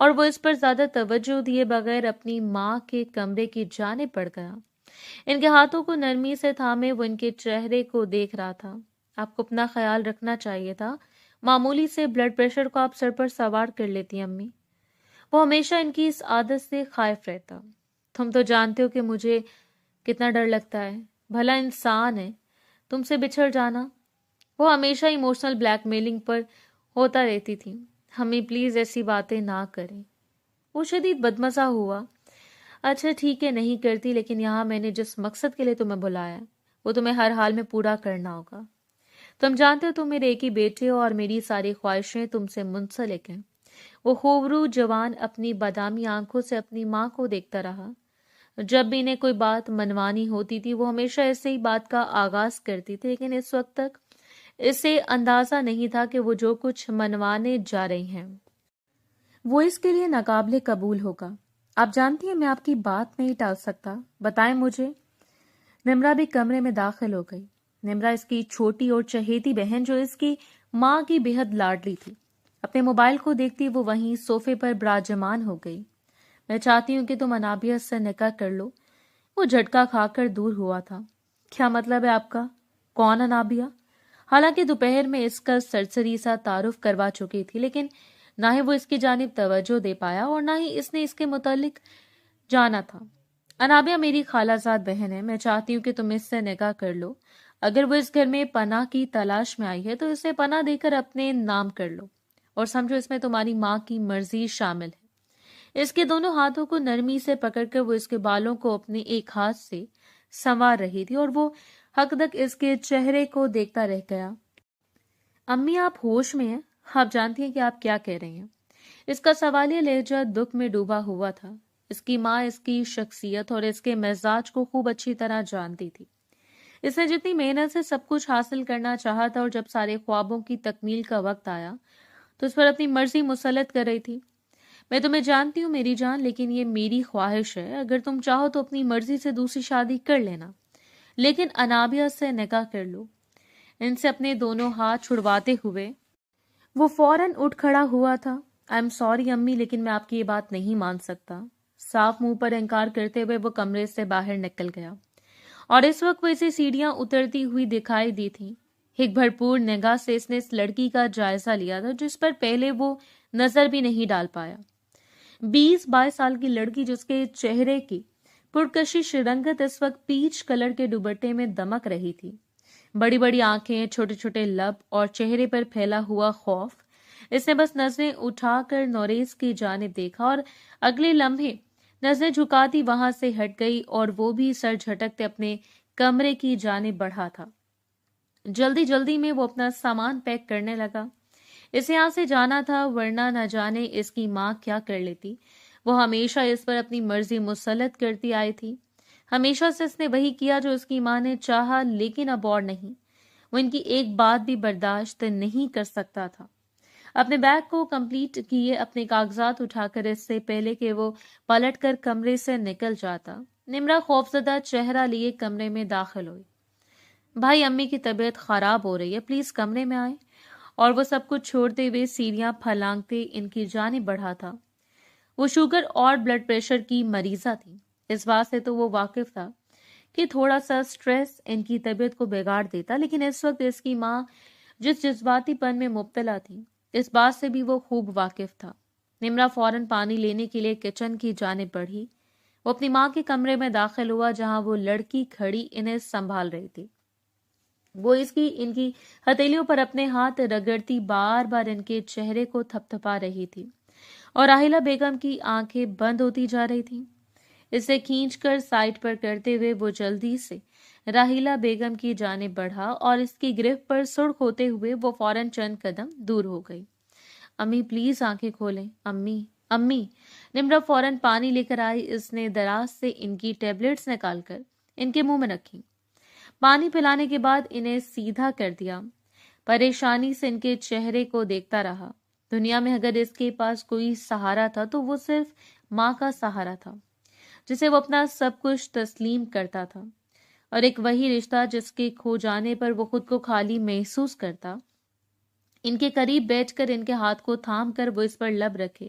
اور وہ اس پر زیادہ توجہ دیے بغیر اپنی ماں کے کمرے کی جانب بڑھ گیا۔ ان کے ہاتھوں کو نرمی سے تھامے وہ ان کے چہرے کو دیکھ رہا تھا۔ آپ کو اپنا خیال رکھنا چاہیے تھا، معمولی سے بلڈ پریشر کو آپ سر پر سوار کر لیتی امی۔ وہ ہمیشہ ان کی اس عادت سے خائف رہتا۔ تم تو جانتے ہو کہ مجھے کتنا ڈر لگتا ہے، بھلا انسان ہے، تم سے بچھڑ جانا۔ وہ ہمیشہ ایموشنل بلیک میلنگ پر ہوتا رہتی تھی۔ ہمیں پلیز ایسی باتیں نہ کریں۔ وہ شدید بدمزہ ہوا۔ اچھا ٹھیک ہے، نہیں کرتی، لیکن یہاں میں نے جس مقصد کے لیے تمہیں بلایا وہ تمہیں ہر حال میں پورا کرنا ہوگا۔ تم جانتے ہو تم میرے ایک ہی بیٹے ہو اور میری ساری خواہشیں تم سے منسلک ہیں۔ وہ خوبرو جوان اپنی بادامی آنکھوں سے اپنی ماں کو دیکھتا رہا۔ جب بھی انہیں کوئی بات منوانی ہوتی تھی وہ ہمیشہ ایسے ہی بات کا آغاز کرتی تھی، لیکن اس وقت تک اسے اندازہ نہیں تھا کہ وہ جو کچھ منوانے جا رہی ہیں وہ اس کے لیے ناقابل قبول ہوگا۔ آپ جانتی ہیں میں آپ کی بات نہیں ٹال سکتا، بتائیں مجھے۔ نمرا بھی کمرے میں داخل ہو گئی۔ نمرا اس کی چھوٹی اور چہیتی بہن جو اس کی ماں کی بے حد لاڈلی تھی۔ اپنے موبائل کو دیکھتی وہ وہیں صوفے پر براجمان ہو گئی۔ میں چاہتی ہوں کہ تم انابیہ سے نکاح کر لو۔ وہ جھٹکا کھا کر دور ہوا تھا۔ کیا مطلب ہے آپ کا؟ کون انابیہ؟ حالانکہ دوپہر میں اس کا سرسری سا تعارف کروا چکی تھی، لیکن نہ ہی وہ اس کی جانب توجہ دے پایا اور نہ ہی اس نے اس کے متعلق جانا تھا۔ انابیہ میری خالہ زاد بہن ہے، میں چاہتی ہوں کہ تم اس سے نکاح کر لو۔ اگر وہ اس گھر میں پناہ کی تلاش میں آئی ہے تو اسے پناہ دے کر اپنے نام کر لو، اور سمجھو اس میں تمہاری ماں کی مرضی شامل ہے۔ اس کے دونوں ہاتھوں کو نرمی سے پکڑ کر وہ اس کے بالوں کو اپنے ایک ہاتھ سے سنوار رہی تھی اور وہ حقدق اس کے چہرے کو دیکھتا رہ گیا۔ امی آپ ہوش میں ہیں؟ آپ جانتی ہیں کہ آپ کیا کہہ رہی ہیں؟ اس کا سوالیہ لہجہ دکھ میں ڈوبا ہوا تھا۔ اس کی ماں اس کی شخصیت اور اس کے مزاج کو خوب اچھی طرح جانتی تھی۔ اس نے جتنی محنت سے سب کچھ حاصل کرنا چاہا تھا اور جب سارے خوابوں کی تکمیل کا وقت آیا تو اس پر اپنی مرضی مسلط کر رہی تھی۔ میں تمہیں جانتی ہوں میری جان، لیکن یہ میری خواہش ہے، اگر تم چاہو تو اپنی مرضی سے دوسری شادی کر لینا، لیکن انابیہ سے نکاح کر لو۔ ان سے اپنے دونوں ہاتھ چھڑواتے ہوئے وہ فوراً اٹھ کھڑا ہوا تھا۔ آئی ایم سوری امی، لیکن میں آپ کی یہ بات نہیں مان سکتا۔ صاف منہ پر انکار کرتے ہوئے وہ کمرے سے باہر نکل گیا، اور اس وقت وہ اسے سیڑھیاں اترتی ہوئی دکھائی دی تھی۔ ایک بھرپور نگاہ سے اس نے اس لڑکی کا جائزہ لیا تھا جس پر پہلے وہ نظر بھی نہیں ڈال پایا۔ 20-22 سال کی لڑکی جس کے چہرے کی پرکشش رنگت اس وقت پیچ کلر کے دوپٹے میں دمک رہی تھی۔ بڑی بڑی آنکھیں، چھوٹے چھوٹے لب اور چہرے پر پھیلا ہوا خوف۔ اس نے بس نظریں اٹھا کر نوریز کی جانب دیکھا اور اگلے لمحے نظریں جھکاتی وہاں سے ہٹ گئی اور وہ بھی سر جھٹکتے اپنے کمرے کی جانب بڑھا تھا۔ جلدی جلدی میں وہ اپنا سامان پیک کرنے لگا۔ اسے یہاں سے جانا تھا، ورنہ نہ جانے اس کی ماں کیا کر لیتی۔ وہ ہمیشہ اس پر اپنی مرضی مسلط کرتی آئی تھی۔ ہمیشہ سے اس نے وہی کیا جو اس کی ماں نے چاہا، لیکن اب اور نہیں۔ وہ ان کی ایک بات بھی برداشت نہیں کر سکتا تھا۔ اپنے بیگ کو کمپلیٹ کیے، اپنے کاغذات اٹھا کر اس سے پہلے کہ وہ پلٹ کر کمرے سے نکل جاتا، نمرا خوفزدہ چہرہ لیے کمرے میں داخل ہوئی۔ بھائی امی کی طبیعت خراب ہو رہی ہے، پلیز کمرے میں آئیں۔ اور وہ سب کچھ چھوڑتے ہوئے سیڑھیاں پھلانگتے ان کی جانب بڑھا تھا۔ وہ شوگر اور بلڈ پریشر کی مریضہ تھی، اس بات سے تو وہ واقف تھا کہ تھوڑا سا سٹریس ان کی طبیعت کو بگاڑ دیتا، لیکن اس وقت اس کی ماں جس جذباتی پن میں مبتلا تھی اس بات سے بھی وہ خوب واقف تھا۔ نمرا فوراً پانی لینے کے لیے کچن کی جانب بڑھی۔ وہ اپنی ماں کے کمرے میں داخل ہوا جہاں وہ لڑکی کھڑی انہیں سنبھال رہی تھی۔ وہ ان کی ہتھیلیوں پر اپنے ہاتھ رگڑتی بار بار ان کے چہرے کو تھپ تھپا رہی تھی، اور راحیلہ بیگم کی آنکھیں بند ہوتی جا رہی تھیں۔ اسے کھینچ کر سائڈ پر کرتے ہوئے وہ جلدی سے راحیلہ بیگم کی جانب بڑھا اور اس کی گرفت پر سرخ ہوتے ہوئے وہ فوراً چند قدم دور ہو گئی۔ امی پلیز آنکھیں کھولیں، امی امی۔ نمرا فوراً پانی لے کر آئی۔ اس نے دراز سے ان کی ٹیبلٹس نکال کر ان کے منہ میں رکھی۔ پانی پلانے کے بعد انہیں سیدھا کر دیا۔ پریشانی سے ان کے چہرے کو دیکھتا رہا۔ دنیا میں اگر اس کے پاس کوئی سہارا تھا تو وہ صرف ماں کا سہارا تھا، جسے وہ اپنا سب کچھ تسلیم کرتا تھا، اور ایک وہی رشتہ جس کے کھو جانے پر وہ خود کو خالی محسوس کرتا۔ ان کے قریب بیٹھ کر ان کے ہاتھ کو تھام کر وہ اس پر لب رکھے،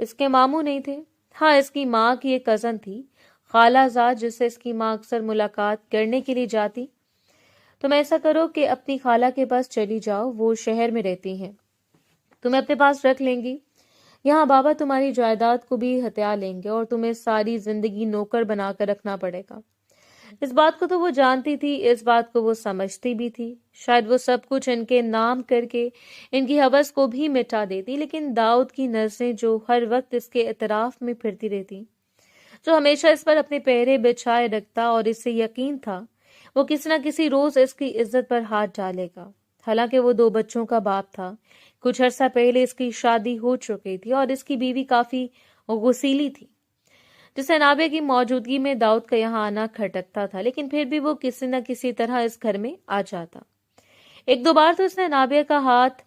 اس کے ماموں نہیں تھے، ہاں اس کی ماں کی ایک کزن تھی، خالہ زاد، جس سے اس کی ماں اکثر ملاقات کرنے کے لیے جاتی۔ تم ایسا کرو کہ اپنی خالہ کے پاس چلی جاؤ، وہ شہر میں رہتی ہیں، تمہیں اپنے پاس رکھ لیں گی۔ یہاں بابا تمہاری جائیداد کو بھی ہتھیا لیں گے اور تمہیں ساری زندگی نوکر بنا کر رکھنا پڑے گا۔ اس بات کو تو وہ جانتی تھی، اس بات کو وہ سمجھتی بھی تھی۔ شاید وہ سب کچھ ان کے نام کر کے ان کی ہوس کو بھی مٹا دیتی، لیکن داؤد کی نظریں جو ہر وقت اس کے اطراف میں پھرتی رہتی، جو ہمیشہ اس پر اپنے پہرے بچھائے رکھتا، اور اس سے یقین تھا وہ کسی نہ کسی روز اس کی عزت پر ہاتھ ڈالے گا۔ حالانکہ وہ 2 بچوں کا باپ تھا، کچھ عرصہ پہلے اس کی شادی ہو چکی تھی اور اس کی بیوی کافی غسیلی تھی، جسے نابیہ کی موجودگی میں داؤد کا یہاں آنا کھٹکتا تھا، لیکن پھر بھی وہ کسی نہ کسی طرح اس گھر میں آ جاتا۔ 1-2 بار تو اس نے نابیہ کا ہاتھ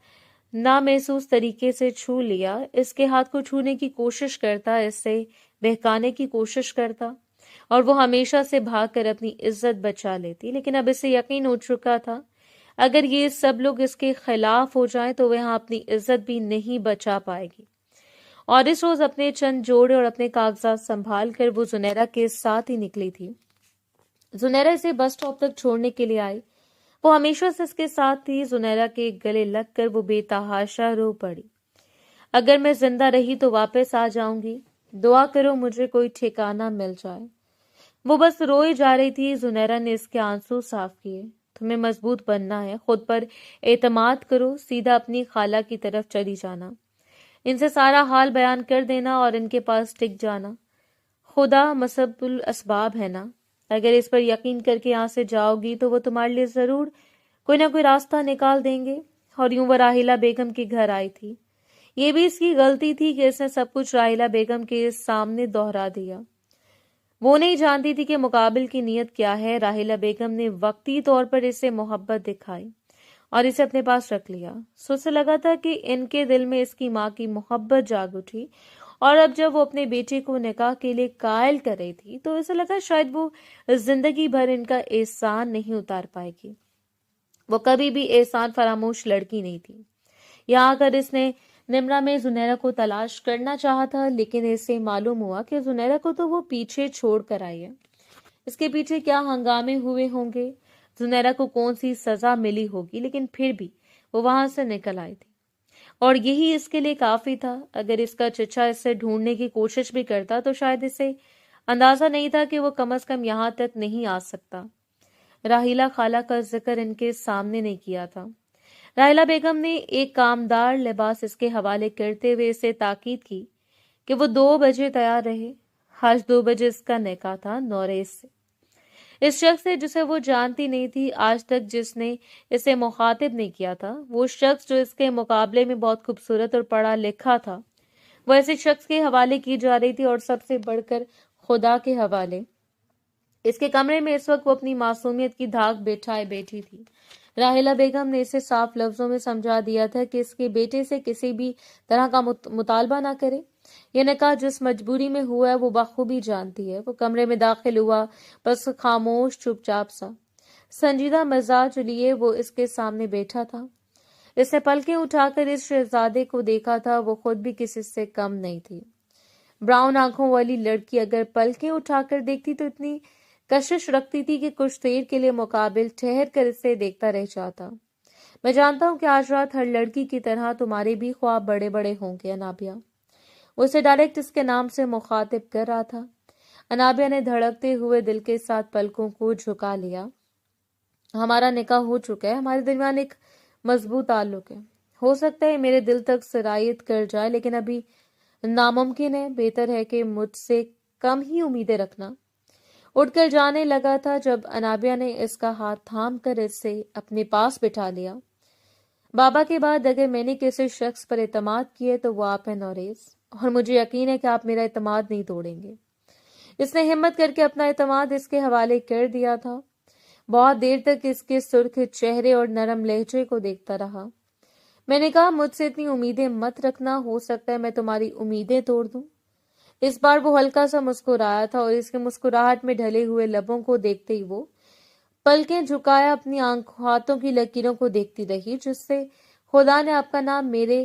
نامحسوس طریقے سے چھو لیا، اس کے ہاتھ کو چھونے کی کوشش کرتا، اس سے بہکانے کی کوشش کرتا، اور وہ ہمیشہ سے بھاگ کر اپنی عزت بچا لیتی، لیکن اب اسے یقین ہو چکا تھا اگر یہ سب لوگ اس کے خلاف ہو جائیں تو وہ یہاں اپنی عزت بھی نہیں بچا پائے گی۔ اور اس روز اپنے چند جوڑے اور اپنے کاغذات سنبھال کر وہ زنیرہ کے ساتھ ہی نکلی تھی۔ زنیرہ اسے بس سٹاپ تک چھوڑنے کے لیے آئی، وہ ہمیشہ سے اس کے ساتھ تھی۔ زنیرہ کے گلے لگ کر وہ بے تحاشا رو پڑی۔ اگر میں زندہ رہی تو واپس آ جاؤں گی، دعا کرو مجھے کوئی ٹھکانہ مل جائے۔ وہ بس روئی جا رہی تھی۔ زنیرہ نے اس کے آنسو صاف کیے۔ تمہیں مضبوط بننا ہے، خود پر اعتماد کرو، سیدھا اپنی خالہ کی طرف چلی جانا، ان سے سارا حال بیان کر دینا اور ان کے پاس ٹک جانا۔ خدا مسبب الاسباب ہے نا، اگر اس پر یقین کر کے یہاں سے جاؤ گی تو وہ تمہارے لیے ضرور کوئی نہ کوئی راستہ نکال دیں گے۔ اور یوں وہ راحیلہ بیگم کے گھر آئی تھی۔ یہ بھی اس کی غلطی تھی کہ اس نے سب کچھ راحیلہ بیگم کے سامنے دہرا دیا۔ وہ نہیں جانتی تھی کہ مقابل کی نیت کیا ہے۔ راحیلہ بیگم نے وقتی طور پر اسے محبت دکھائی اور اسے اپنے پاس رکھ لیا۔ سو اسے لگا تھا کہ ان کے دل میں اس کی ماں کی محبت جاگ اٹھی، اور اب جب وہ اپنے بیٹے کو نکاح کے لیے قائل کر رہی تھی تو اسے لگا شاید وہ زندگی بھر ان کا احسان نہیں اتار پائے گی۔ وہ کبھی بھی احسان فراموش لڑکی نہیں تھی۔ یہاں آ کر اس نے نمرہ میں زنیرہ کو تلاش کرنا چاہا تھا، لیکن اسے معلوم ہوا کہ زنیرہ کو تو وہ پیچھے چھوڑ کر آئی ہے۔ اس کے پیچھے کیا ہنگامے ہوئے ہوں گے، زنیرہ کو کون سی سزا ملی ہوگی، لیکن پھر بھی وہ وہاں سے نکل آئی تھی، اور یہی اس کے لیے کافی تھا۔ اگر اس کا چچا اسے ڈھونڈنے کی کوشش بھی کرتا تو شاید اسے اندازہ نہیں تھا کہ وہ کم از کم یہاں تک نہیں آ سکتا۔ راحیلہ خالہ کا ذکر ان کے سامنے نہیں کیا تھا۔ راحیلہ بیگم نے ایک کامدار لباس اس کے حوالے کرتے ہوئے اسے تاکید کی کہ وہ 2 بجے تیار رہے۔ آج 2 بجے اس کا نکاح تھا، نوریز سے۔ اس شخص سے جسے وہ جانتی نہیں تھی، آج تک جس نے اسے مخاطب نہیں کیا تھا، وہ شخص جو اس کے مقابلے میں بہت خوبصورت اور پڑھا لکھا تھا، وہ ایسے شخص کے حوالے کی جا رہی تھی، اور سب سے بڑھ کر خدا کے حوالے۔ اس کے کمرے میں اس وقت وہ اپنی معصومیت کی دھاک بٹھائے بیٹھی تھی۔ راحیلہ بیگم نے اسے صاف لفظوں میں سمجھا دیا تھا کہ اس کے بیٹے سے کسی بھی طرح کا مطالبہ نہ کرے۔ یہ نکاح جس مجبوری میں ہوا ہے وہ بخوبی جانتی ہے۔ وہ کمرے میں داخل ہوا، بس خاموش چپ چاپ سا، سنجیدہ مزاج لیے وہ اس کے سامنے بیٹھا تھا۔ اس نے پلکیں اٹھا کر اس شہزادے کو دیکھا تھا، وہ خود بھی کسی سے کم نہیں تھی۔ براؤن آنکھوں والی لڑکی اگر پلکیں اٹھا کر دیکھتی تو اتنی کشش رکھتی تھی کہ کچھ دیر کے لیے مقابل ٹھہر کر اسے دیکھتا رہ جاتا۔ میں جانتا ہوں کہ آج رات ہر لڑکی کی طرح تمہارے بھی خواب بڑے بڑے ہوں گے انابیہ۔ وہ اسے ڈائریکٹ اس کے نام سے مخاطب کر رہا تھا۔ انابیہ نے دھڑکتے ہوئے دل کے ساتھ پلکوں کو جھکا لیا۔ ہمارا نکاح ہو چکا ہے، ہمارے درمیان ایک مضبوط تعلق ہے، ہو سکتا ہے میرے دل تک سرایت کر جائے، لیکن ابھی ناممکن ہے۔ بہتر ہے کہ مجھ سے کم ہی امیدیں رکھنا۔ اٹھ کر جانے لگا تھا جب انابیہ نے اس کا ہاتھ تھام کر اس سے اپنے پاس بٹھا لیا۔ بابا کے بعد اگر میں نے کسی شخص پر اعتماد کیے تو وہ آپ ہیں نوریز، اور مجھے یقین ہے کہ آپ میرا اعتماد نہیں توڑیں گے۔ اس نے ہمت کر کے اپنا اعتماد اس کے حوالے کر دیا تھا۔ بہت دیر تک اس کے سرخ چہرے اور نرم لہجے کو دیکھتا رہا۔ میں نے کہا مجھ سے اتنی امیدیں مت رکھنا، ہو سکتا ہے میں تمہاری امیدیں توڑ دوں۔ اس بار وہ ہلکا سا مسکرایا تھا، اور اس کے مسکراہٹ میں ڈھلے ہوئے لبوں کو دیکھتے ہی وہ پلکیں جھکایا اپنی ہاتھوں کی لکیروں کو دیکھتی رہی، جس سے خدا نے آپ کا نام میرے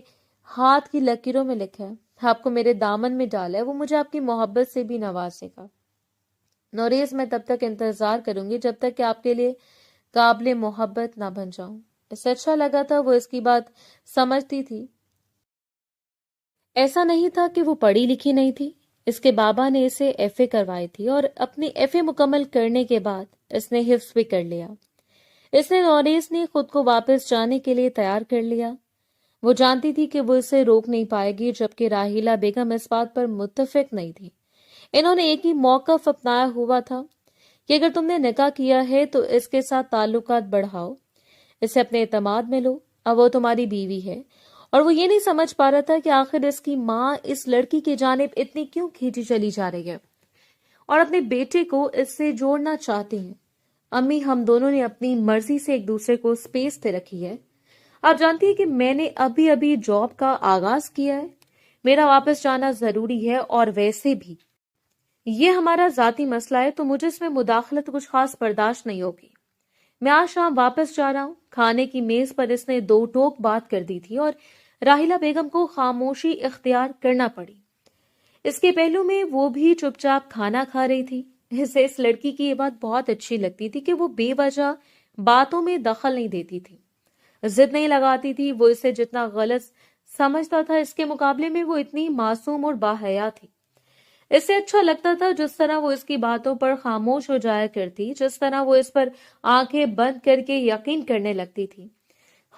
ہاتھ کی لکیروں میں لکھا ہے۔ آپ کو میرے دامن میں ڈالا ہے وہ مجھے آپ کی محبت سے بھی نوازے گا۔ نوریز میں تب تک انتظار کروں گی جب تک کہ آپ کے لیے قابل محبت نہ بن جاؤں۔ اسے اچھا لگا تھا، وہ اس کی بات سمجھتی تھی۔ ایسا نہیں تھا کہ وہ پڑھی لکھی نہیں تھی۔ اس کے بابا نے اسے ایف اے کروائی تھی اور اپنی ایف اے مکمل کرنے کے بعد اس نے حفظ بھی کر لیا۔ اس نے نوریز نے خود کو واپس جانے کے لیے تیار کر لیا۔ وہ جانتی تھی کہ وہ اسے روک نہیں پائے گی، جبکہ راحیلہ بیگم اس بات پر متفق نہیں تھی۔ انہوں نے ایک ہی موقف اپنایا ہوا تھا کہ اگر تم نے نکاح کیا ہے تو اس کے ساتھ تعلقات بڑھاؤ، اسے اپنے اعتماد میں لو، اب وہ تمہاری بیوی ہے۔ اور وہ یہ نہیں سمجھ پا رہا تھا کہ آخر اس کی ماں اس لڑکی کی جانب اتنی کیوں کھینچی چلی جا رہی ہے اور اپنے بیٹے کو اس سے جوڑنا چاہتی ہیں۔ امی، ہم دونوں نے اپنی مرضی سے ایک دوسرے کو سپیس پہ رکھی ہے۔ آپ جانتی ہیں کہ میں نے ابھی جاب کا آغاز کیا ہے، میرا واپس جانا ضروری ہے، اور ویسے بھی یہ ہمارا ذاتی مسئلہ ہے تو مجھے اس میں مداخلت کچھ خاص برداشت نہیں ہوگی۔ میں آج شام واپس جا رہا ہوں۔ کھانے کی میز پر اس نے دو ٹوک بات کر دی تھی اور راحیلہ بیگم کو خاموشی اختیار کرنا پڑی۔ اس کے پہلو میں وہ بھی چپ چاپ کھانا کھا رہی تھی۔ اسے اس لڑکی کی یہ بات بہت اچھی لگتی تھی کہ وہ بے وجہ باتوں میں دخل نہیں دیتی تھی، ضد نہیں لگاتی تھی۔ وہ اسے جتنا غلط سمجھتا تھا اس کے مقابلے میں وہ اتنی معصوم اور باحیا تھی۔ اسے اچھا لگتا تھا جس طرح وہ اس کی باتوں پر خاموش ہو جایا کرتی، جس طرح وہ اس پر آنکھیں بند کر کے یقین کرنے لگتی تھی،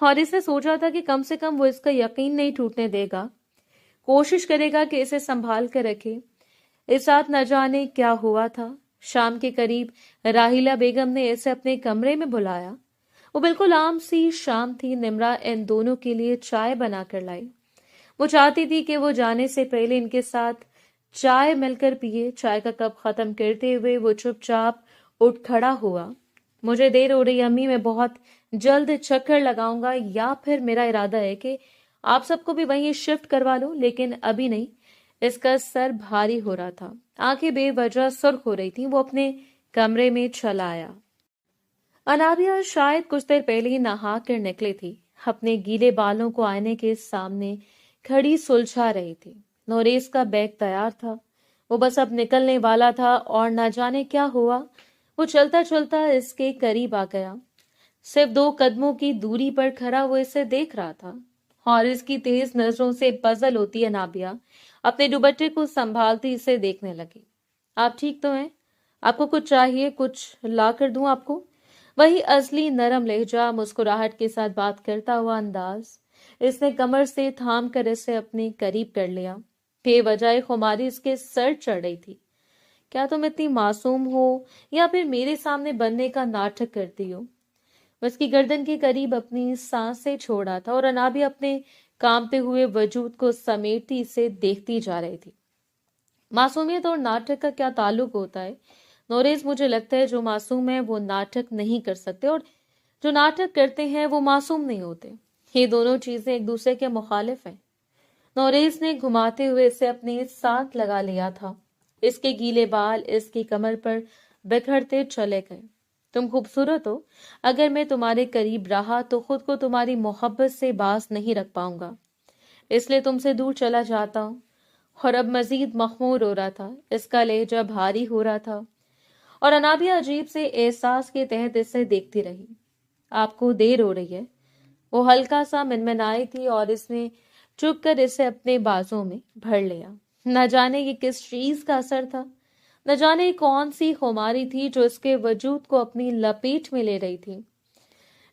اور اس نے سوچا تھا کہ کم سے کم وہ اس کا یقین نہیں ٹوٹنے دے گا، کوشش کرے گا کہ اسے سنبھال کر رکھے۔ اس رات نہ جانے کیا ہوا تھا۔ شام کے قریب راحیلہ بیگم نے اسے اپنے کمرے میں بلایا۔ وہ بالکل عام سی شام تھی۔ نمرا ان دونوں کے لیے چائے بنا کر لائی۔ وہ چاہتی تھی کہ وہ جانے سے پہلے ان کے ساتھ چائے مل کر پیے۔ چائے کا کپ ختم کرتے ہوئے وہ چپ چاپ اٹھ کھڑا ہوا۔ مجھے دیر ہو رہی امی، میں بہت جلد چکر لگاؤں گا، یا پھر میرا ارادہ ہے کہ آپ سب کو بھی وہیں شفٹ کروا لوں، لیکن ابھی نہیں۔ اس کا سر بھاری ہو رہا تھا، آنکھیں بے وجہ سرخ ہو رہی تھیں۔ وہ اپنے کمرے میں چلا آیا۔ انابیہ شاید کچھ دیر پہلے ہی نہا کر نکلی تھی، اپنے گیلے بالوں کو آئینے کے سامنے کھڑی سلجھا رہی تھی۔ نوریز کا بیگ تیار تھا، وہ بس اب نکلنے والا تھا، اور نہ جانے کیا ہوا، وہ چلتا چلتا اس کے قریب آ گیا۔ صرف 2 قدموں کی دوری پر کھڑا وہ اسے دیکھ رہا تھا، اور اس کی تیز نظروں سے پزل ہوتی انابیہ اپنے دوپٹے کو سنبھالتی اسے دیکھنے لگی۔ آپ ٹھیک تو ہیں؟ آپ کو کچھ چاہیے؟ کچھ لا کر دوں آپ کو؟ وہی اصلی نرم لہجہ، مسکراہٹ کے ساتھ بات کرتا ہوا انداز۔ اس نے کمر سے تھام کر اسے اپنے قریب کر لیا۔ بے وجہ خماری اس کے سر چڑھ رہی تھی۔ کیا تم اتنی معصوم ہو، یا پھر میرے سامنے بننے کا ناٹک کرتی ہو؟ اس کی گردن کے قریب اپنی سانسیں چھوڑا تھا، اور انابیہ اپنے کامتے ہوئے وجود کو سمیٹتی اسے دیکھتی جا رہی تھی۔ معصومیت اور ناٹک کا کیا تعلق ہوتا ہے نوریز؟ مجھے لگتا ہے جو معصوم ہے وہ ناٹک نہیں کر سکتے، اور جو ناٹک کرتے ہیں وہ معصوم نہیں ہوتے۔ یہ دونوں چیزیں ایک دوسرے کے مخالف ہیں۔ نوریز نے گھماتے ہوئے اسے اپنے ساتھ لگا لیا تھا۔ اس کے گیلے بال اس کی کمر پر بکھرتے چلے گئے۔ تم خوبصورت ہو، اگر میں تمہارے قریب رہا تو خود کو تمہاری محبت سے باز نہیں رکھ پاؤں گا، اس لیے تم سے دور چلا جاتا ہوں۔ اور اب مزید مخمور ہو رہا تھا، اس کا لہجہ بھاری ہو رہا تھا، اور انابیہ عجیب سے احساس کے تحت اسے دیکھتی رہی۔ آپ کو دیر ہو رہی ہے، وہ ہلکا سا منمنائی تھی، اور اس نے چپ کر اسے اپنے بازوں میں بھر لیا۔ نہ جانے یہ کس چیز کا اثر تھا، نہ جانے کون سی خماری تھی جو اس کے وجود کو اپنی لپیٹ میں لے رہی تھی۔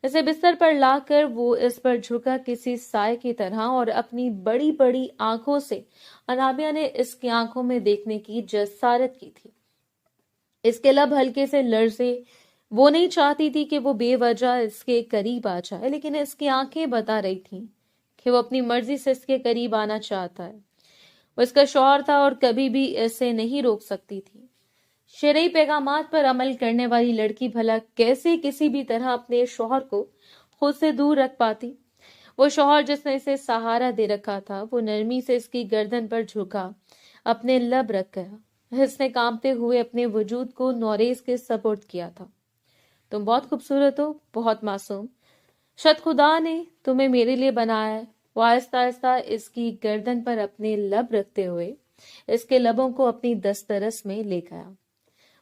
اسے بستر پر لا کر وہ اس پر جھکا کسی سائے کی طرح، اور اپنی بڑی بڑی آنکھوں سے انابیہ نے اس کی آنکھوں میں دیکھنے کی جسارت کی تھی۔ اس کے لب ہلکے سے لرزے۔ وہ نہیں چاہتی تھی کہ وہ بے وجہ اس کے قریب آ جائے، لیکن اس کی آنکھیں بتا رہی تھیں کہ وہ اپنی مرضی سے اس کے قریب آنا چاہتا ہے۔ وہ اس کا شوہر تھا اور کبھی بھی اسے نہیں روک سکتی تھی۔ شرعی پیغامات پر عمل کرنے والی لڑکی بھلا کیسے کسی بھی طرح اپنے شوہر کو خود سے دور رکھ پاتی؟ وہ شوہر جس نے اسے سہارا دے رکھا تھا، وہ نرمی سے اس کی گردن پر جھکا، اپنے لب رکھ گیا۔ اس نے کانپتے ہوئے اپنے وجود کو نوریز کے سپرد کیا تھا۔ تم بہت خوبصورت ہو، بہت معصوم۔ شاید خدا نے تمہیں میرے لیے بنایا ہے۔ وہ آہستہ آہستہ اس کی گردن پر اپنے لب رکھتے ہوئے اس کے لبوں کو اپنی دسترس میں لے گیا۔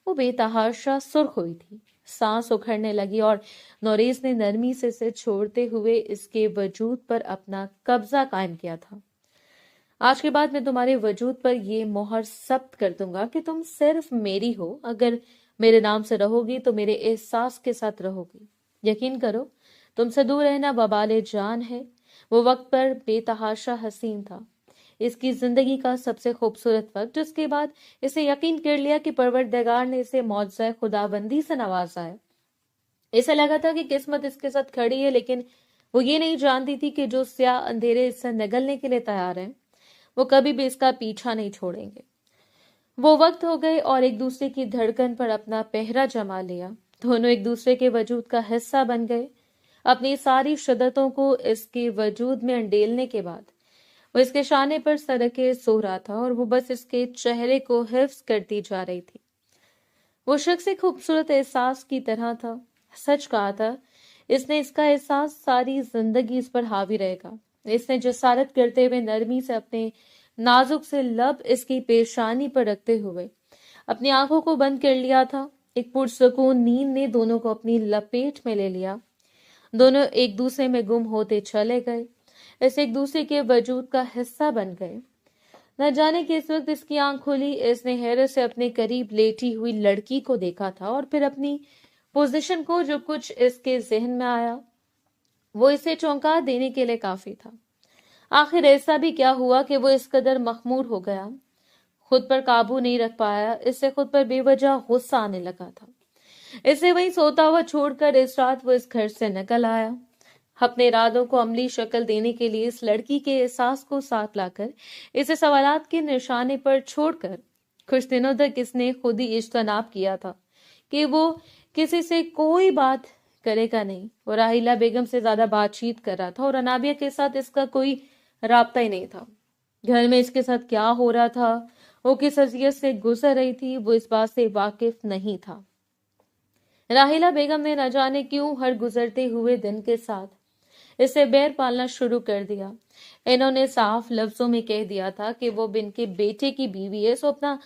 وہ بے تحاشا سرخ ہوئی تھی، سانس اکھڑنے لگی اور نوریز نے نرمی سے اسے چھوڑتے ہوئے اس کے وجود پر اپنا قبضہ قائم کیا تھا۔ آج کے بعد میں تمہارے وجود پر یہ مہر ثبت کر دوں گا کہ تم صرف میری ہو۔ اگر میرے نام سے رہو گی تو میرے احساس کے ساتھ رہو گی۔ یقین کرو، تم سے دور رہنا وبال جان ہے۔ وہ وقت پر بے تحاشا حسین تھا، اس کی زندگی کا سب سے خوبصورت وقت، جس کے بعد اسے یقین کر لیا کہ پروردگار نے اسے معجزہ خداوندی سے نوازا ہے۔ اسے لگا تھا کہ قسمت اس کے ساتھ کھڑی ہے، لیکن وہ یہ نہیں جانتی تھی کہ جو سیاہ اندھیرے اس سے نگلنے کے لیے تیار ہیں وہ کبھی بھی اس کا پیچھا نہیں چھوڑیں گے۔ وہ وقت ہو گئے اور ایک دوسرے کی دھڑکن پر اپنا پہرا جما لیا۔ دونوں ایک دوسرے کے وجود کا حصہ بن گئے۔ اپنی ساری شدتوں کو اس کے وجود میں انڈیلنے کے بعد وہ اس کے شانے پر سر رکھے سو رہا تھا اور وہ بس اس کے چہرے کو حفظ کرتی جا رہی تھی۔ وہ شخص ایک خوبصورت احساس کی طرح تھا۔ سچ کہا تھا اس نے، اس کا احساس ساری زندگی اس پر حاوی رہے گا۔ اس نے جسارت کرتے ہوئے نرمی سے اپنے نازک سے لب اس کی پیشانی پر رکھتے ہوئے اپنی آنکھوں کو بند کر لیا تھا۔ ایک پرسکون نیند نے دونوں کو اپنی لپیٹ میں لے لیا۔ دونوں ایک دوسرے میں گم ہوتے چلے گئے، اس ایک دوسرے کے وجود کا حصہ بن گئے۔ نہ جانے کہ اس وقت اس کی آنکھ کھلی، اس نے حیرت سے اپنے قریب لیٹی ہوئی لڑکی کو دیکھا تھا اور پھر اپنی پوزیشن کو۔ جو کچھ اس کے ذہن میں آیا وہ اسے چونکا دینے کے لیے کافی تھا۔ آخر ایسا بھی کیا ہوا کہ وہ اس قدر مخمور ہو گیا، خود پر قابو نہیں رکھ پایا۔ اس سے خود پر بے وجہ غصہ آنے لگا تھا۔ اسے وہیں سوتا ہوا چھوڑ کر اس رات وہ اس گھر سے نکل آیا، اپنے ارادوں کو عملی شکل دینے کے لیے اس لڑکی کے احساس کو ساتھ لا کر اسے سوالات کے نشانے پر چھوڑ کر۔ کچھ دنوں تک اس نے خود ہی اجتناب کیا تھا کہ وہ کسی سے کوئی بات کرے گا نہیں۔ وہ راحیلہ بیگم سے زیادہ بات چیت کر رہا تھا اور انابیہ کے ساتھ اس کا کوئی رابطہ ہی نہیں تھا۔ گھر میں اس کے ساتھ کیا ہو رہا تھا، وہ کس اذیت سے گزر رہی تھی، وہ اس بات سے واقف نہیں تھا۔ راحیلہ بیگم نے نہ جانے کیوں ہر گزرتے ہوئے دن کے ساتھ اسے بیر پالنا شروع کر دیا۔ انہوں نے صاف لفظوں میں کہہ دیا تھا کہ وہ ان کے بیٹے کی بیوی ہے، سو اپنا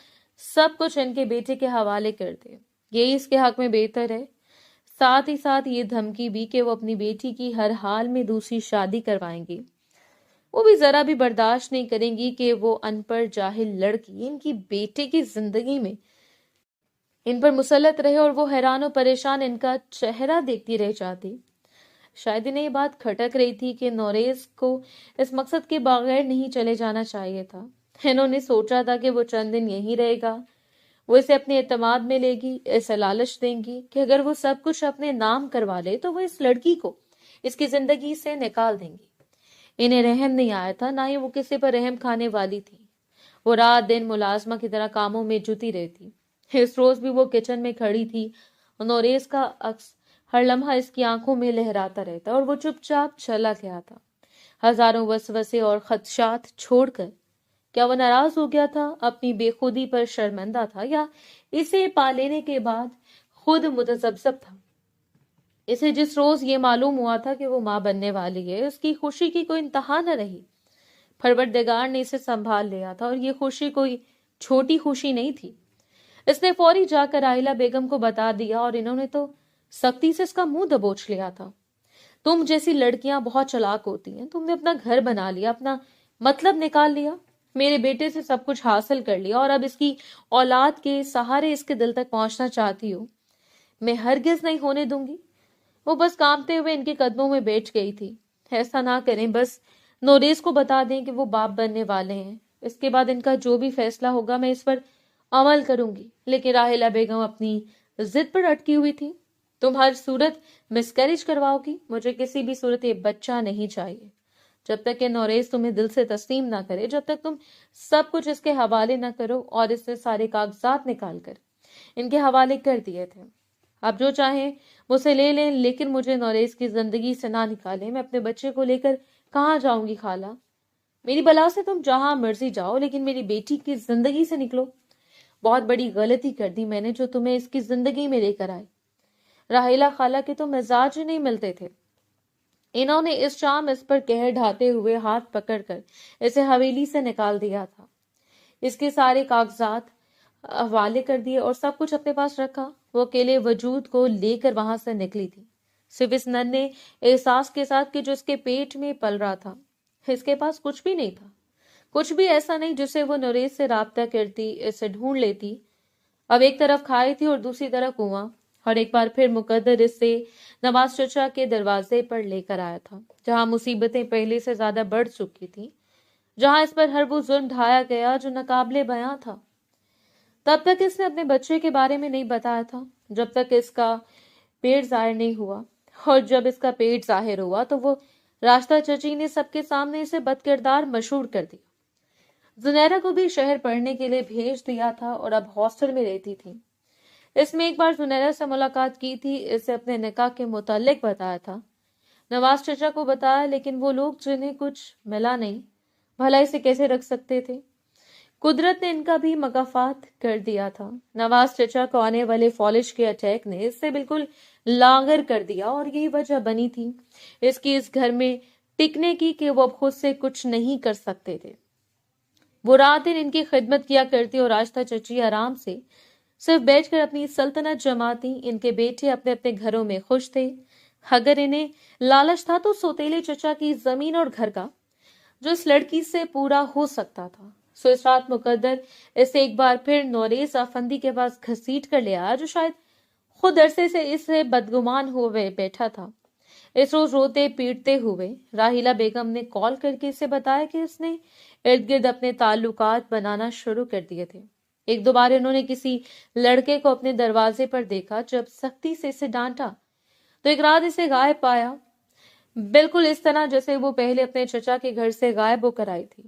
سب کچھ ان کے بیٹے کے حوالے کر دے، یہی اس کے حق میں بہتر ہے۔ ساتھ ہی ساتھ یہ دھمکی بھی کہ وہ اپنی بیٹی کی ہر حال میں دوسری شادی کروائیں گی۔ وہ بھی ذرا بھی برداشت نہیں کریں گی کہ وہ ان پڑھ جاہل لڑکی ان کی بیٹے کی زندگی میں ان پر مسلط رہے اور وہ حیران و پریشان ان کا چہرہ دیکھتی رہ جاتی۔ شاید انہیں یہ بات کھٹک رہی تھی کہ نوریز کو اس مقصد کے بغیر نہیں چلے جانا چاہیے تھا۔ انہوں نے سوچا تھا کہ وہ چند دن یہیں رہے گا، وہ اسے اپنے اعتماد میں لے گی، اسے لالچ دیں گی کہ اگر وہ سب کچھ اپنے نام کروا لے تو وہ اس لڑکی کو اس کی زندگی سے نکال دیں گی۔ انہیں رحم نہیں آیا تھا، نہ ہی وہ کسی پر رحم کھانے والی تھی۔ وہ رات دن ملازمہ کی طرح کاموں میں جٹی رہتی۔ اس روز بھی وہ کچن میں کھڑی تھی، نوریز کا عکس ہر لمحہ اس کی آنکھوں میں لہراتا رہتا اور وہ چپ چاپ چلا گیا تھا، ہزاروں وسوسے اور خدشات چھوڑ کر۔ کیا وہ ناراض ہو گیا تھا، اپنی بے خودی پر شرمندہ تھا، یا اسے پا لینے کے بعد خود متذبذب تھا؟ اسے جس روز یہ معلوم ہوا تھا کہ وہ ماں بننے والی ہے، اس کی خوشی کی کوئی انتہا نہ رہی۔ پروردگار نے اسے سنبھال لیا تھا اور یہ خوشی کوئی چھوٹی خوشی نہیں تھی۔ اس نے فوری جا کر راحیلہ بیگم کو بتا دیا اور انہوں نے تو سختی سے اس کا منہ دبوچ لیا تھا۔ تم جیسی لڑکیاں بہت چلاک ہوتی ہیں، تم نے اپنا گھر بنا لیا، اپنا مطلب نکال لیا، میرے بیٹے سے سب کچھ حاصل کر لیا اور اب اس کی اولاد کے سہارے اس کے دل تک پہنچنا چاہتی ہو۔ میں ہرگز نہیں ہونے دوں گی۔ وہ بس کانپتے ہوئے ان کے قدموں میں بیٹھ گئی تھی۔ ایسا نہ کریں، بس نوریز کو بتا دیں کہ وہ باپ بننے والے ہیں، اس کے بعد ان کا جو بھی فیصلہ ہوگا میں اس پر عمل کروں گی۔ لیکن راحیلہ بیگم اپنی ضد پر اٹکی ہوئی تھی۔ تم ہر صورت مسکیریج کرواؤ گی، مجھے کسی بھی صورت یہ بچہ نہیں چاہیے۔ جب تک کہ نوریز تمہیں دل سے تسلیم نہ کرے، جب تک تم سب کچھ اس کے حوالے نہ کرو۔ اور اس نے سارے کاغذات نکال کر ان کے حوالے کر دیے تھے۔ آپ جو چاہیں مجھ سے لے لیں، لیکن مجھے نوریز کی زندگی سے نہ نکالیں۔ میں اپنے بچے کو لے کر کہاں جاؤں گی خالہ؟ میری بلا سے تم جہاں مرضی جاؤ، لیکن میری بیٹی کی زندگی سے نکلو۔ بہت بڑی غلطی کر دی میں نے جو تمہیں اس کی زندگی میں لے کر آئی۔ راحیلہ خالہ کے تو مزاج ہی نہیں ملتے تھے۔ انہوں نے اس شام اس پر قہر ڈھاتے ہوئے ہاتھ پکڑ کر اسے حویلی سے نکال دیا تھا، اس کے سارے کاغذات حوالے کر دیے اور سب کچھ اپنے پاس رکھا۔ وہ اکیلے وجود کو لے کر وہاں سے نکلی تھی، صرف اس ننھے احساس کے ساتھ کہ جو اس کے پیٹ میں پل رہا تھا، اس کے پاس کچھ بھی نہیں تھا، کچھ بھی ایسا نہیں جسے وہ نوریز سے رابطہ کرتی، اسے ڈھونڈ لیتی۔ اب ایک طرف کھائی تھی اور دوسری طرف کنواں، اور ایک بار پھر مقدر اس سے نواز چچا کے دروازے پر لے کر آیا تھا، جہاں مصیبتیں پہلے سے زیادہ بڑھ چکی تھیں، جہاں اس پر ہر وہ ظلم ڈھایا گیا جو ناقابل بیاں تھا۔ تب تک اس نے اپنے بچے کے بارے میں نہیں بتایا تھا، جب تک اس کا پیٹ ظاہر نہیں ہوا، اور جب اس کا پیٹ ظاہر ہوا تو وہ راستہ چچی نے سب کے سامنے اسے بد کردار مشہور کر دیا۔ زنیرہ کو بھی شہر پڑھنے کے لیے بھیج دیا تھا اور اب ہاسٹل میں رہتی تھی۔ اس میں ایک بار زنیرہ سے ملاقات کی تھی، اسے اپنے نکاح کے متعلق بتایا تھا، نواز چچا کو بتایا، لیکن وہ لوگ جنہیں کچھ ملا نہیں، بھلا اسے کیسے رکھ سکتے تھے؟ قدرت نے ان کا بھی مکافات کر دیا تھا۔ نواز چچا کو آنے والے فالج کے اٹیک نے اس سے بالکل لاغر کر دیا، اور یہی وجہ بنی تھی اس کی اس گھر میں ٹکنے کی کہ وہ اب خود سے کچھ نہیں کر سکتے تھے۔ وہ رات دن ان کی خدمت کیا کرتی اور راستہ چچی آرام سے صرف بیٹھ کر اپنی سلطنت جماتی۔ ان کے بیٹے اپنے اپنے گھروں میں خوش تھے۔ اگر انہیں لالچ تھا تو سوتیلے چچا کی زمین اور گھر کا، جو اس لڑکی سے پورا ہو سکتا تھا۔ سو اس رات مقدر اسے ایک بار پھر نوریز آفندی کے پاس گھسیٹ کر لے آیا، جو شاید خود عرصے سے اس سے بدگمان ہوئے بیٹھا تھا۔ اس روز روتے پیٹتے ہوئے راحیلہ بیگم نے کال کر کے اسے بتایا کہ اس نے ارد گرد اپنے تعلقات بنانا شروع کر دیے تھے۔ ایک دو بار انہوں نے کسی لڑکے کو اپنے دروازے پر دیکھا، جب سختی سے اسے ڈانٹا تو ایک رات اسے غائب پایا، بالکل اس طرح جیسے وہ پہلے اپنے چچا کے گھر سے غائب ہو کر آئی تھی۔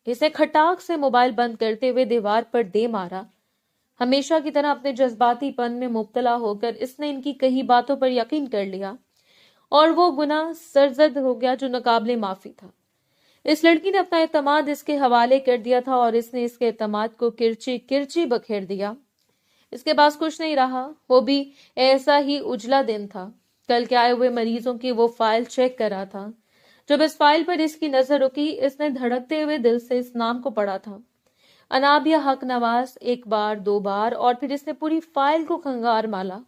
اسے کھٹاک سے موبائل بند کرتے ہوئے دیوار پر دے مارا۔ ہمیشہ کی طرح اپنے جذباتی پن میں مبتلا ہو کر اس نے ان کی کئی باتوں پر یقین کر لیا، اور وہ گناہ سرزد ہو گیا جو ناقابل معافی تھا۔ اس لڑکی نے اپنا اعتماد اس کے حوالے کر دیا تھا، اور اس نے اس کے اعتماد کو کرچی کرچی بکھیر دیا۔ اس کے پاس کچھ نہیں رہا، وہ بھی ایسا ہی اجلا دن تھا۔ کل کے آئے ہوئے مریضوں کی وہ فائل چیک کر رہا تھا۔ جب اس فائل پر اس کی نظر رکی، اس نے دھڑکتے ہوئے دل سے اس نام کو پڑھا تھا، انابیہ حق نواز، ایک بار، دو بار، اور پھر اس نے پوری فائل کو کنگار مالا۔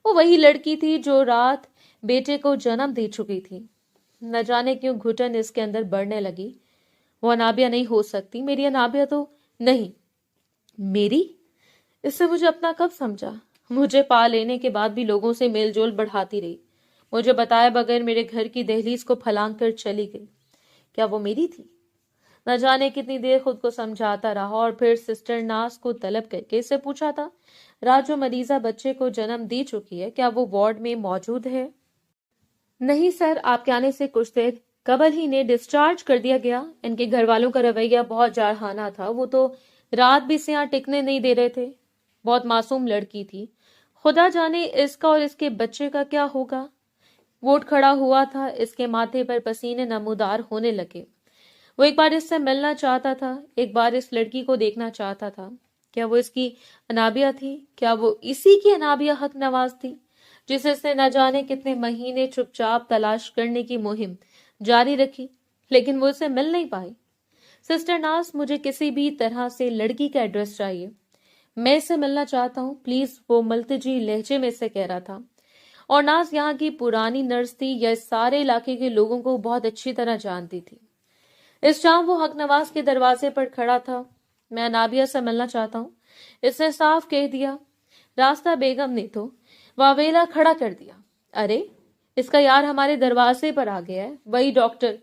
وہ وہی لڑکی تھی جو رات بیٹے کو جنم دے چکی تھی۔ نہ جانے کیوں گھٹن اس کے اندر بڑھنے لگی۔ وہ انابیہ نہیں ہو سکتی، میری انابیہ تو نہیں۔ میری؟ اس سے مجھے اپنا کب سمجھا؟ مجھے پا لینے کے بعد بھی لوگوں سے میل جول بڑھاتی رہی، مجھے بتائے بغیر میرے گھر کی دہلیز کو پھلانگ کر چلی گئی۔ کیا وہ میری تھی؟ نہ جانے کتنی دیر خود کو سمجھاتا رہا، اور پھر سسٹر ناز کو طلب کر کے اس سے پوچھا تھا، رات جو مریضہ بچے کو جنم دے چکی ہے، کیا وہ وارڈ میں موجود ہے؟ نہیں سر، آپ کے آنے سے کچھ دیر قبل ہی انہیں ڈسچارج کر دیا گیا۔ ان کے گھر والوں کا رویہ بہت جارحانہ تھا، وہ تو رات بھی سے یہاں ٹکنے نہیں دے رہے تھے۔ بہت معصوم لڑکی تھی، خدا جانے اس کا اور اس کے بچے کا کیا ہوگا۔ ووٹ کھڑا ہوا تھا، اس کے ماتھے پر پسینے نمودار ہونے لگے۔ وہ ایک بار اس سے ملنا چاہتا تھا، ایک بار اس لڑکی کو دیکھنا چاہتا تھا۔ کیا وہ اس کی انابیہ تھی؟ کیا وہ اسی کی انابیہ حق نواز تھی، جسے اس نے نہ جانے کتنے مہینے چپ چاپ تلاش کرنے کی مہم جاری رکھی، لیکن وہ اسے مل نہیں پائی؟ سسٹر ناز، مجھے کسی بھی طرح سے لڑکی کا ایڈریس چاہیے، میں اسے ملنا چاہتا ہوں پلیز، وہ ملتجی لہجے میں سے کہہ رہا تھا۔ اور ناز یہاں کی پرانی نرس تھی، یا اس سارے علاقے کے لوگوں کو بہت اچھی طرح جانتی تھی۔ اس شام وہ حق نواز کے دروازے پر کھڑا تھا۔ میں انابیہ سے ملنا چاہتا ہوں، اس نے صاف کہہ دیا۔ راستہ بیگم نے تو واویلا کھڑا کر دیا، ارے اس کا یار ہمارے دروازے پر آ گیا ہے، وہی ڈاکٹر،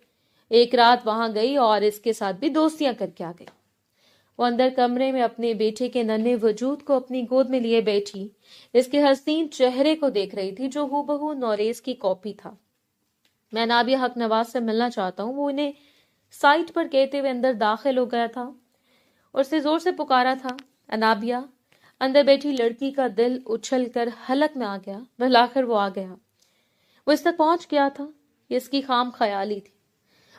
ایک رات وہاں گئی اور اس کے ساتھ بھی دوستیاں کر کے آ گئی۔ وہ اندر کمرے میں اپنے بیٹے کے ننھے وجود کو اپنی گود میں لیے بیٹھی اس کے حسین چہرے کو دیکھ رہی تھی، جو ہو بہو نوریز کی کاپی تھا۔ میں انابیہ حق نواز سے ملنا چاہتا ہوں، وہ انہیں سائٹ پر کہتے ہوئے اندر داخل ہو گیا تھا اور اسے زور سے پکارا تھا، انابیہ۔ اندر بیٹھی لڑکی کا دل اچھل کر حلق میں آ گیا، بالآخر وہ آ گیا، وہ اس تک پہنچ گیا تھا۔ یہ اس کی خام خیالی تھی۔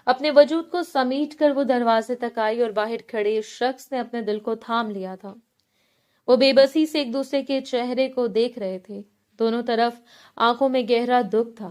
اپنے وجود کو سمیٹ کر وہ دروازے تک آئی، اور باہر کھڑے اس شخص نے اپنے دل کو تھام لیا تھا۔ وہ بے بسی سے ایک دوسرے کے چہرے کو دیکھ رہے تھے، دونوں طرف آنکھوں میں گہرا دکھ تھا۔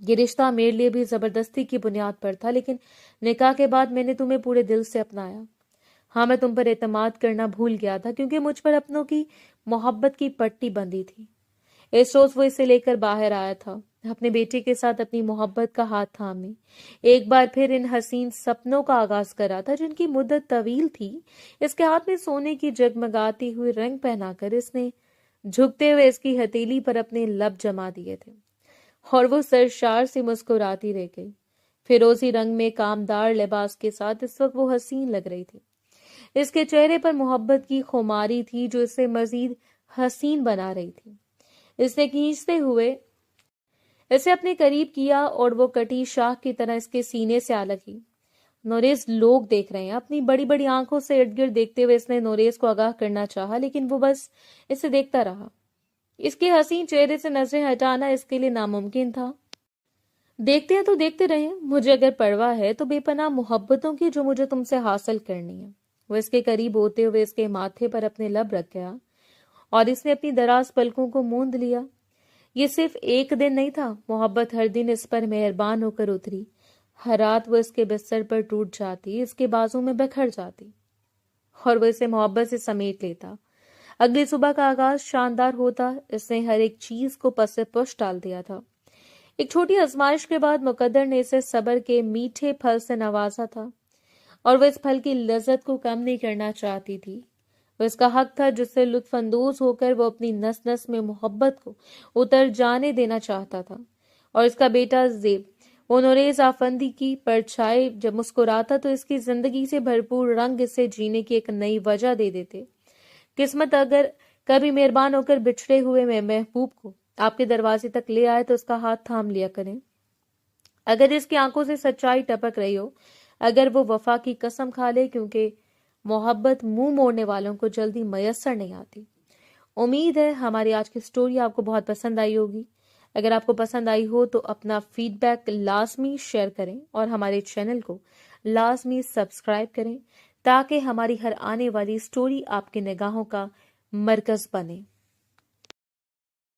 یہ رشتہ میرے لیے بھی زبردستی کی بنیاد پر تھا، لیکن نکاح کے بعد میں نے تمہیں پورے دل سے اپنایا۔ ہاں، میں تم پر اعتماد کرنا بھول گیا تھا کیونکہ مجھ پر اپنوں کی محبت کی پٹی بندھی تھی۔ اس روز وہ اسے لے کر باہر آیا تھا، اپنے بیٹے کے ساتھ اپنی محبت کا ہاتھ تھامے ایک بار پھر ان حسین سپنوں کا آغاز کرا تھا جن کی مدت طویل تھی۔ اس کے ہاتھ میں سونے کی جگمگاتی ہوئی رنگ پہنا کر اس نے جھکتے ہوئے اس کی ہتھیلی پر اپنے لب جما دیے تھے اور وہ سرشار سے مسکراتی رہ گئی۔ فیروزی رنگ میں کامدار لباس کے ساتھ اس وقت وہ حسین لگ رہی تھی۔ اس کے چہرے پر محبت کی خماری تھی جو اسے مزید حسین بنا رہی تھی۔ اس نے کھینچتے ہوئے اسے اپنے قریب کیا اور وہ کٹی شاخ کی طرح اس کے سینے سے آ لگی۔ نوریز، لوگ دیکھ رہے ہیں۔ اپنی بڑی بڑی آنکھوں سے ارد گرد دیکھتے ہوئے اس نے نوریز کو آگاہ کرنا چاہا، لیکن وہ بس اسے دیکھتا رہا۔ اس کے حسین چہرے سے نظریں ہٹانا اس کے لیے ناممکن تھا۔ دیکھتے ہیں تو دیکھتے رہیں، مجھے اگر پرواہ ہے تو بے پناہ محبتوں کی جو مجھے تم سے حاصل کرنی ہے۔ وہ اس کے قریب ہوتے ہوئے اس کے ماتھے پر اپنے لب رکھ گیا اور اس نے اپنی دراز پلکوں کو موند لیا۔ یہ صرف ایک دن نہیں تھا، محبت ہر دن اس پر مہربان ہو کر اتری۔ ہر رات وہ اس کے بستر پر ٹوٹ جاتی، اس کے بازو میں بکھر جاتی اور وہ اسے محبت سے سمیٹ لیتا۔ اگلی صبح کا آغاز شاندار ہوتا۔ اس نے ہر ایک چیز کو پس پش ڈال دیا تھا۔ ایک چھوٹی آزمائش کے بعد مقدر نے اسے صبر کے میٹھے پھل سے نوازا تھا اور وہ اس پھل کی لذت کو کم نہیں کرنا چاہتی تھی۔ وہ اس کا حق تھا جس سے لطف اندوز ہو کر وہ اپنی نس نس میں محبت کو اتر جانے دینا چاہتا تھا۔ اور اس کا بیٹا زیب، وہ نوریز آفندی کی پرچھائے جب مسکراتا تو اس کی زندگی سے بھرپور رنگ اسے جینے کی ایک نئی وجہ دے دیتے۔ قسمت اگر کبھی مہربان ہو کر بچھڑے ہوئے میں محبوب کو آپ کے دروازے تک لے آئے تو اس کا ہاتھ تھام لیا کریں۔ اگر اس کی آنکھوں سے سچائی ٹپک رہی ہو، اگر وہ وفا کی قسم کھا لے، کیونکہ محبت منہ موڑنے والوں کو جلدی میسر نہیں آتی۔ امید ہے ہماری آج کی سٹوری آپ کو بہت پسند آئی ہوگی۔ اگر آپ کو پسند آئی ہو تو اپنا فیڈ بیک لازمی شیئر کریں اور ہمارے چینل کو لازمی سبسکرائب کریں تاکہ ہماری ہر آنے والی سٹوری آپ کی نگاہوں کا مرکز بنے۔